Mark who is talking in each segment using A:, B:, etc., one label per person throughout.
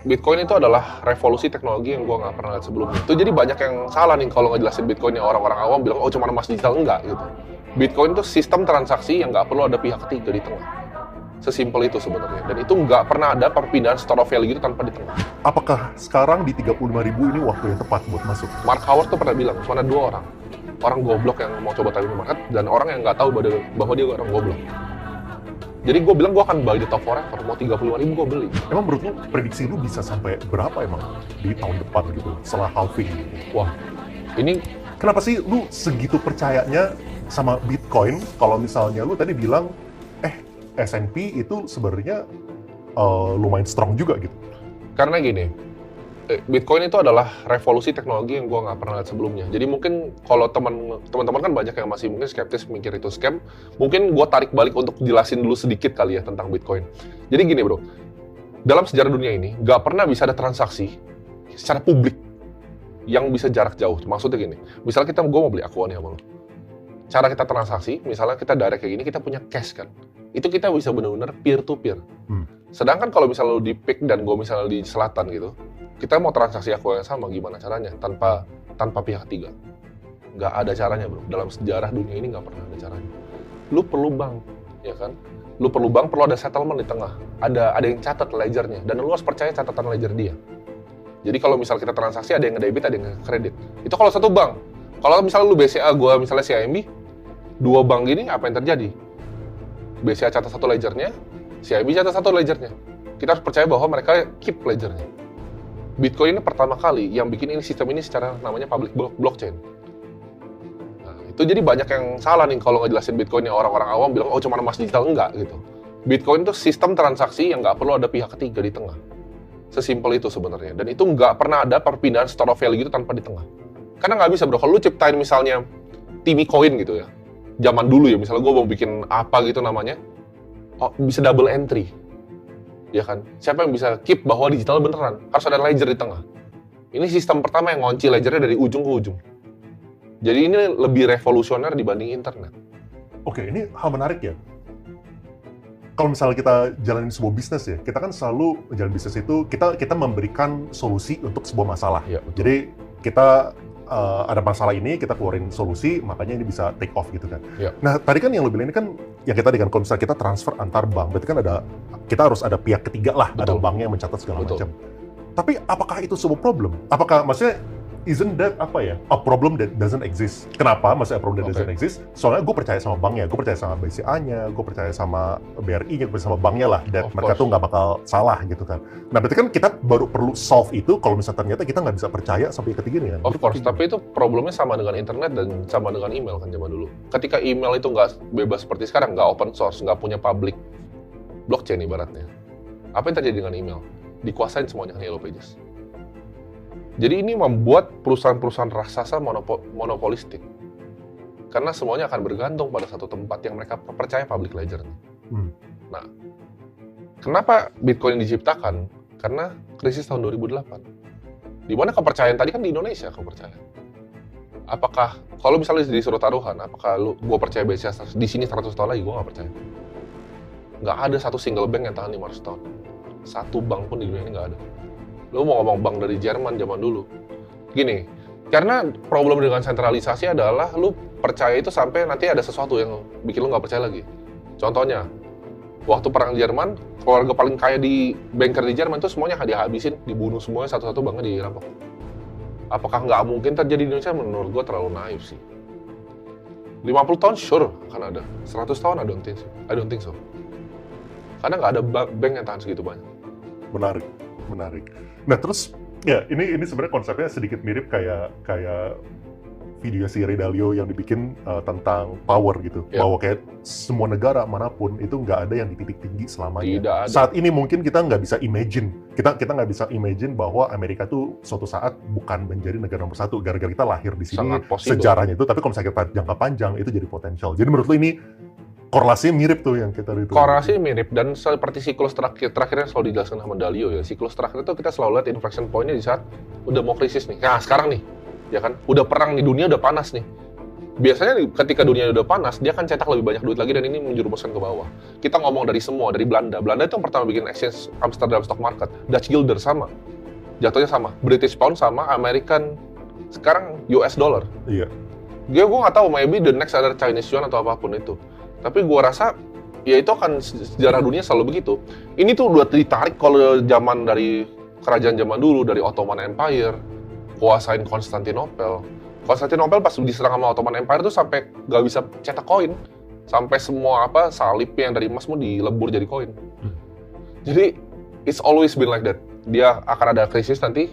A: Bitcoin itu adalah revolusi teknologi yang gue nggak pernah lihat sebelumnya. Itu jadi banyak yang salah nih kalau ngejelasin Bitcoin nya, orang-orang awam bilang, oh cuma emas digital, enggak gitu. Bitcoin itu sistem transaksi yang nggak perlu ada pihak ketiga di tengah. Sesimpel itu sebenarnya. Dan itu nggak pernah ada perpindahan store of value gitu tanpa di tengah.
B: Apakah sekarang di 35.000 ini waktu yang tepat buat masuk?
A: Mark Howard tuh pernah bilang, cuma ada dua orang. Orang goblok yang mau coba timing market, dan orang yang nggak tahu bahwa dia orang goblok. Jadi gue bilang gue akan buy di top forever, mau 35.000 gue beli.
B: Emang menurut lu prediksi lu bisa sampai berapa emang di tahun depan gitu setelah halving gitu?
A: Wah, ini
B: Kenapa sih lu segitu percayanya sama Bitcoin kalau misalnya lu tadi bilang S&P itu sebenarnya lumayan strong juga gitu?
A: karena gini, Bitcoin itu adalah revolusi teknologi yang gue nggak pernah lihat sebelumnya. Jadi mungkin kalau teman-teman kan banyak yang masih mungkin skeptis mikir itu scam, mungkin gue tarik balik untuk jelasin dulu sedikit kali ya tentang Bitcoin. Jadi gini bro, dalam sejarah dunia ini nggak pernah bisa ada transaksi secara publik yang bisa jarak jauh. Maksudnya gini, misalnya gue mau beli Aqua nih sama lo. Cara kita transaksi, misalnya kita direct kayak gini, kita punya cash kan. Itu kita bisa benar-benar peer to peer. Sedangkan kalau misalnya lo di PIK dan gue misalnya di selatan gitu, kita mau transaksi Aqua yang sama, gimana caranya? Tanpa pihak ketiga. Nggak ada caranya bro. Dalam sejarah dunia ini nggak pernah ada caranya. Lu perlu bank, ya kan? Lu perlu bank, perlu ada settlement di tengah. Ada yang catat ledgernya, dan lu harus percaya catatan ledger dia. Jadi kalau misal kita transaksi, ada yang nge-debit, ada yang nge-credit. Itu kalau satu bank. Kalau misalnya lu BCA, gue misalnya CIMB, dua bank gini, apa yang terjadi? BCA catat satu ledgernya, CIMB catat satu ledgernya. Kita harus percaya bahwa mereka keep ledgernya. Bitcoin ini pertama kali yang bikin ini sistem ini secara namanya public blockchain. Nah, itu jadi banyak yang salah nih kalau ngejelasin Bitcoin nya, orang-orang awam bilang, oh cuma emas digital, enggak gitu. Bitcoin itu sistem transaksi yang nggak perlu ada pihak ketiga di tengah. Sesimpel itu sebenarnya. Dan itu nggak pernah ada perpindahan store of value gitu tanpa di tengah. Karena nggak bisa bro, kalau lu ciptain misalnya Timmy Coin gitu ya, zaman dulu ya, misalnya gue mau bikin apa gitu namanya, oh, bisa double entry, ya kan? Siapa yang bisa keep bahwa digital beneran? Harus ada ledger di tengah. Ini sistem pertama yang ngunci ledgernya dari ujung ke ujung. Jadi ini lebih revolusioner dibanding internet.
B: Oke, ini hal menarik ya. Kalau misalnya kita jalanin sebuah bisnis ya, kita kan selalu jalan bisnis itu kita memberikan solusi untuk sebuah masalah.
A: Ya, betul.
B: Jadi kita ada masalah ini, kita keluarin solusi, makanya ini bisa take off gitu kan.
A: Ya.
B: Nah, tadi kan yang lo bilang ini kan, yang kita tadi kan, kalau misalnya kita transfer antar bank, berarti kan kita harus ada pihak ketiga lah,
A: Betul.
B: ada banknya yang mencatat segala
A: Betul.
B: macam. Tapi apakah itu sebuah problem? Apakah, maksudnya, isn't that a problem that doesn't exist? Kenapa maksudnya a problem that doesn't exist? Soalnya gue percaya sama banknya, gue percaya sama BCA-nya, gue percaya sama BRI-nya, gue percaya sama banknya lah, dan mereka tuh nggak bakal salah gitu kan. Nah berarti kan kita baru perlu solve itu kalau misalnya ternyata kita nggak bisa percaya sampai ketiga nih kan.
A: Of course, tapi itu problemnya sama dengan internet dan sama dengan email kan zaman dulu. Ketika email itu nggak bebas seperti sekarang, nggak open source, nggak punya public blockchain ibaratnya. Apa yang terjadi dengan email? Dikuasain semuanya kan Yellow Pages. Jadi ini membuat perusahaan-perusahaan raksasa monopolistik. Karena semuanya akan bergantung pada satu tempat yang mereka percaya public ledger. Nah, kenapa Bitcoin diciptakan? Karena krisis tahun 2008. Di mana kepercayaan tadi kan di Indonesia kepercayaan. Apakah, kalau misalnya disuruh taruhan, apakah gue percaya BCA di sini 100 tahun lagi? Gue nggak percaya. Nggak ada satu single bank yang tahan 500 tahun. Satu bank pun di dunia ini nggak ada. Lu mau ngomong bank dari Jerman zaman dulu. Gini, karena problem dengan sentralisasi adalah lu percaya itu sampai nanti ada sesuatu yang bikin lu nggak percaya lagi. Contohnya, waktu perang Jerman, keluarga paling kaya di banker di Jerman itu semuanya dihabisin, dibunuh semuanya, satu-satu banknya dirampok. Apakah nggak mungkin terjadi di Indonesia? Menurut gue terlalu naif sih. 50 tahun sure akan ada, 100 tahun I don't think so. Karena nggak ada bank yang tahan segitu banyak.
B: Menarik. Nah terus ya ini sebenarnya konsepnya sedikit mirip kayak video si Ray Dalio yang dibikin tentang power gitu.
A: Ya.
B: Bahwa kayak semua negara manapun itu nggak ada yang di titik tinggi selamanya.
A: Tidak ada.
B: Saat ini mungkin kita nggak bisa imagine, kita nggak bisa imagine bahwa Amerika tuh suatu saat bukan menjadi negara nomor satu gara-gara kita lahir di sini,
A: Sangat possible.
B: sejarahnya itu. Tapi kalau misalnya kita jangka panjang itu jadi potensial. Jadi menurut lo ini korelasinya mirip tuh yang kita itu.
A: Korelasinya mirip, dan seperti siklus terakhirnya selalu dijelaskan sama Dalio ya. Siklus terakhir itu kita selalu lihat inflection point-nya di saat udah mau krisis nih. Nah sekarang nih, ya kan, udah perang nih, dunia udah panas nih. biasanya ketika dunia udah panas, dia akan cetak lebih banyak duit lagi dan ini menjerumuskan ke bawah. Kita ngomong dari semua, dari Belanda. Belanda itu yang pertama bikin exchange Amsterdam Stock Market. Dutch Guilder sama. Jatuhnya sama. British Pound sama, American, sekarang US Dollar.
B: Iya.
A: Gue nggak tahu, maybe the next ada Chinese Yuan atau apapun itu. Tapi gue rasa, ya itu akan sejarah dunia selalu begitu. Ini tuh udah ditarik kalau zaman dari kerajaan zaman dulu, dari Ottoman Empire, kuasain Konstantinopel. Konstantinopel pas diserang sama Ottoman Empire tuh sampai nggak bisa cetak koin, sampai semua salibnya yang dari emas mau dilebur jadi koin. Jadi it's always been like that. Dia akan ada krisis nanti,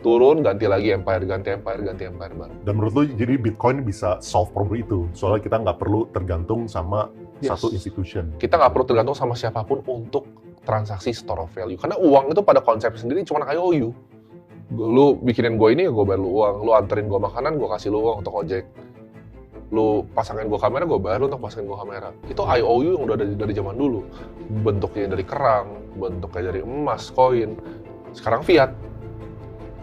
A: turun, ganti lagi empire, ganti empire baru.
B: Dan menurut lu jadi Bitcoin bisa solve problem itu, soalnya kita nggak perlu tergantung sama satu institution.
A: Kita nggak perlu tergantung sama siapapun untuk transaksi store of value, karena uang itu pada konsep sendiri cuma IOU. Lu bikinin gue ini, gue bayar lu uang. Lu anterin gue makanan, gue kasih lu uang untuk ojek. Lu pasangin gue kamera, gue bayar lu untuk pasangin gue kamera. Itu IOU yang udah dari zaman dulu. Bentuknya dari kerang, bentuknya dari emas, koin. Sekarang fiat.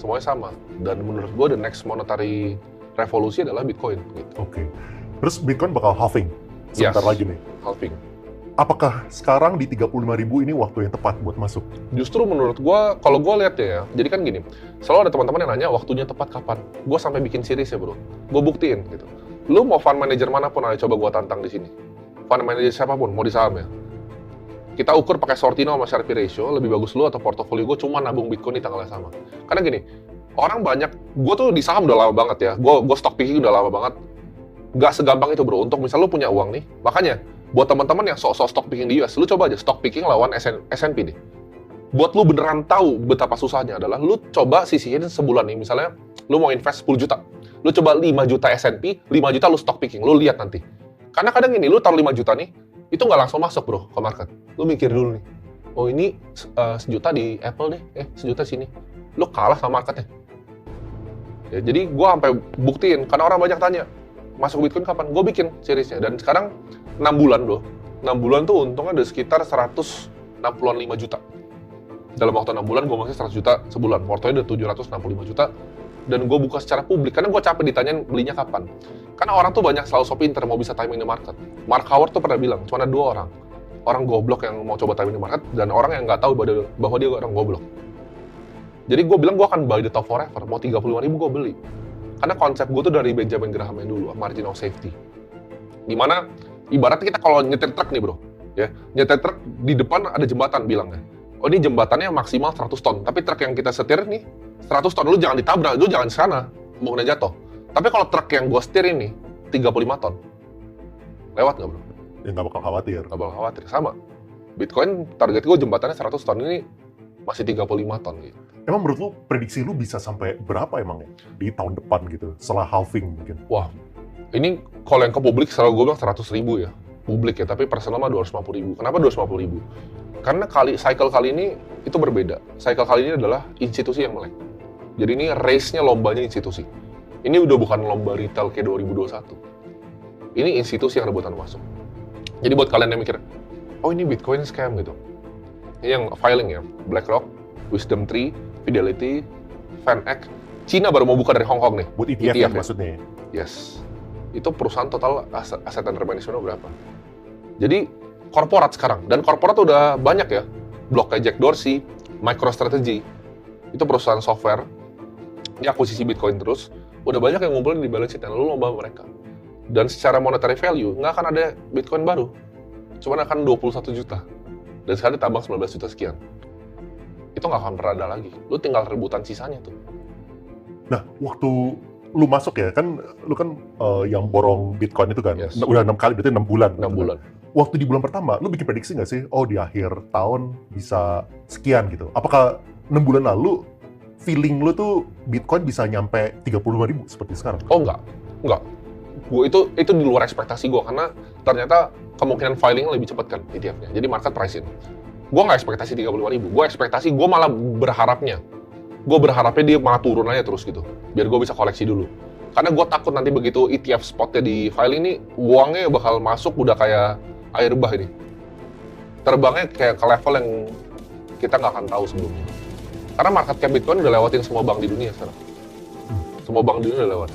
A: Semuanya sama. Dan menurut gue the next monetary revolusi adalah Bitcoin. Gitu.
B: Oke. Terus Bitcoin bakal halving sebentar lagi nih.
A: Halving.
B: Apakah sekarang di 35.000 ini waktu yang tepat buat masuk?
A: Justru menurut gue, kalau gue lihat ya, jadi kan gini, selalu ada teman-teman yang nanya waktunya tepat kapan. Gue sampai bikin series ya bro, gue buktiin gitu. Lu mau fund manager manapun, ayo coba gue tantang di sini. Fund manager siapapun, mau di saham ya. Kita ukur pakai Sortino sama Sharpe ratio, lebih bagus lu atau portofolio gue cuma nabung Bitcoin di tanggal yang sama. Karena gini, orang banyak, gue tuh di saham udah lama banget ya, gue stock picking udah lama banget. Gak segampang itu bro, untuk misal lu punya uang nih, makanya buat teman-teman yang sok-sok stock picking di US, lu coba aja stock picking lawan S&P nih. Buat lu beneran tahu betapa susahnya adalah lu coba sisihin sebulan nih, misalnya lu mau invest 10 juta. Lu coba 5 juta S&P, 5 juta lu stock picking, lu lihat nanti. Karena kadang ini, lu taruh 5 juta nih, itu nggak langsung masuk bro ke market. Lu mikir dulu nih, oh ini sejuta di Apple deh, sejuta sini. Lu kalah sama marketnya. Ya, jadi gua sampai buktiin, karena orang banyak tanya, masuk Bitcoin kapan? Gue bikin seriesnya, dan sekarang 6 bulan loh. 6 bulan tuh untungnya ada sekitar 165 juta. Dalam waktu 6 bulan gue masih 100 juta sebulan. Portonya udah 765 juta. Dan gue buka secara publik, karena gue capek ditanyain belinya kapan. Karena orang tuh banyak selalu so pinter mau bisa timing the market. Mark Howard tuh pernah bilang, cuma ada 2 orang. Orang goblok yang mau coba timing the market, dan orang yang nggak tahu bahwa dia orang goblok. Jadi gue bilang gue akan buy the top forever. Mau 35.000 gue beli. Karena konsep gue tuh dari Benjamin Graham yang dulu, margin of safety. Dimana ibaratnya kita kalau nyetir truk nih bro, ya nyetir truk di depan ada jembatan bilangnya. Oh ini jembatannya maksimal 100 ton, tapi truk yang kita setir nih 100 ton, lu jangan ditabrak, lu jangan sana, mungkin jatuh. Tapi kalau truk yang gue setir ini 35 ton, lewat nggak bro?
B: Ya nggak bakal khawatir.
A: Nggak bakal khawatir, sama. Bitcoin target gue jembatannya 100 ton, ini masih 35 ton gitu.
B: Emang menurut lu, prediksi lu bisa sampai berapa emang ya di tahun depan gitu, setelah halving mungkin?
A: Wah, ini kalau yang ke publik selalu gue bilang 100.000 ya, publik ya, tapi personal mah 250.000. Kenapa 250.000? Karena cycle kali ini itu berbeda. Cycle kali ini adalah institusi yang melek. Jadi ini race-nya lombanya institusi. Ini udah bukan lomba retail kayak 2021. Ini institusi yang rebutan masuk. Jadi buat kalian yang mikir, oh ini Bitcoin scam gitu. Ini yang filing ya, BlackRock, Wisdom Tree, Fidelity, VanEck. Cina baru mau buka dari Hong Kong nih.
B: Buat ETF ya maksudnya?
A: Yes. Itu perusahaan total aset under management berapa? Jadi korporat sekarang, dan korporat udah banyak ya. Blok kayak Jack Dorsey, MicroStrategy, itu perusahaan software, ini akuisisi Bitcoin terus, udah banyak yang ngumpulin di balance sheet, dan lu lomba mereka. Dan secara monetary value, nggak akan ada Bitcoin baru, cuma akan 21 juta. Dan sekarang ditambah 19 juta sekian. Itu nggak akan pernah ada lagi. Lu tinggal rebutan sisanya tuh.
B: Nah, waktu lu masuk ya, kan lu kan yang borong Bitcoin itu kan,
A: Yes.
B: Udah 6 kali, berarti 6 bulan.
A: 6 bulan.
B: Waktu di bulan pertama, lu bikin prediksi nggak sih, oh di akhir tahun bisa sekian gitu? Apakah 6 bulan lalu, feeling lu tuh Bitcoin bisa nyampe 35.000 seperti sekarang?
A: Oh enggak. Gue itu di luar ekspektasi gue, karena ternyata kemungkinan filing lebih cepat kan ETF-nya. Jadi market price-in. Gue nggak ekspektasi 35.000. Gue malah berharapnya. Gue berharapnya dia malah turun aja terus gitu. Biar gue bisa koleksi dulu. Karena gue takut nanti begitu ETF spotnya di filing ini, uangnya bakal masuk udah kayak air bah ini. Terbangnya kayak ke level yang kita nggak akan tahu sebelumnya. Karena market cap Bitcoin udah lewatin semua bank di dunia sekarang. Semua bank di dunia udah lewat.